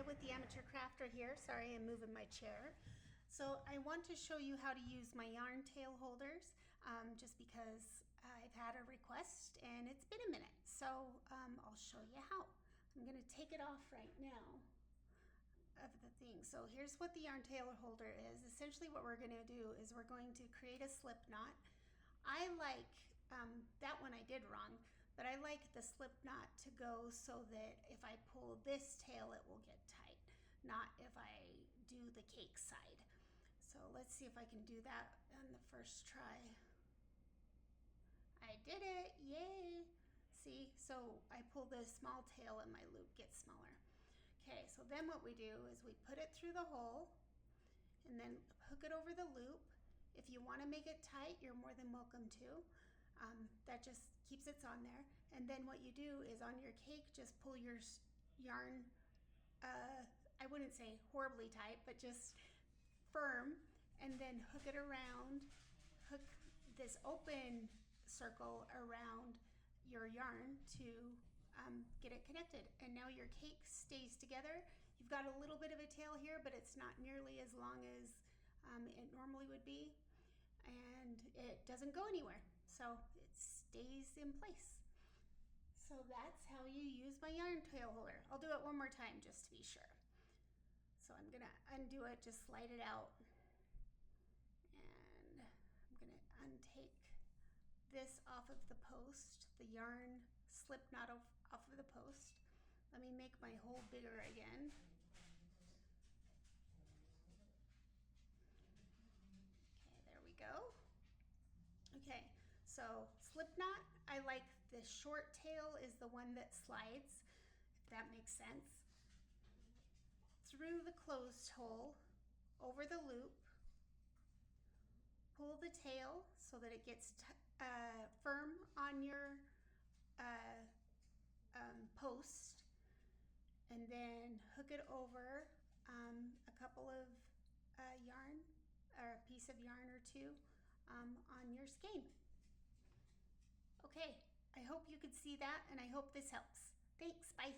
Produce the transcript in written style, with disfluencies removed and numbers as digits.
with the Amateur Crafter here. Sorry, I'm moving my chair. So I want to show you how to use my yarn tail holders just because I've had a request and it's been a minute. So I'll show you how. I'm going to take it off right now of the thing. So here's what the yarn tail holder is. Essentially what we're going to do is we're going to create a slip knot. I like, that one I did wrong, but I like the slip knot to go so that if I pull this tail, it will get tight, not if I do the cake side. So let's see if I can do that on the first try. I did it, yay. See, so I pull the small tail and my loop gets smaller. Okay, so then what we do is we put it through the hole and then hook it over the loop. If you want to make it tight, you're more than welcome to. That just keeps it on there. And then what you do is on your cake, just pull your yarn, I wouldn't say horribly tight, but just firm, and then hook it around, hook this open circle around your yarn to get it connected. And now your cake stays together. You've got a little bit of a tail here, but it's not nearly as long as it normally would be. And it doesn't go anywhere. So it stays in place. So that's how you use my yarn tail holder. I'll do it one more time just to be sure. So I'm gonna undo it, just slide it out. And I'm gonna untake this off of the post, the yarn slip knot off of the post. Let me make my hole bigger again. Okay, there we go. Okay, so slip knot, I like the short tail is the one that slides, if that makes sense. Through the closed hole, over the loop, pull the tail so that it gets firm on your post, and then hook it over a couple of yarn, or a piece of yarn or two on your skein. Okay, I hope you could see that, and I hope this helps. Thanks, bye.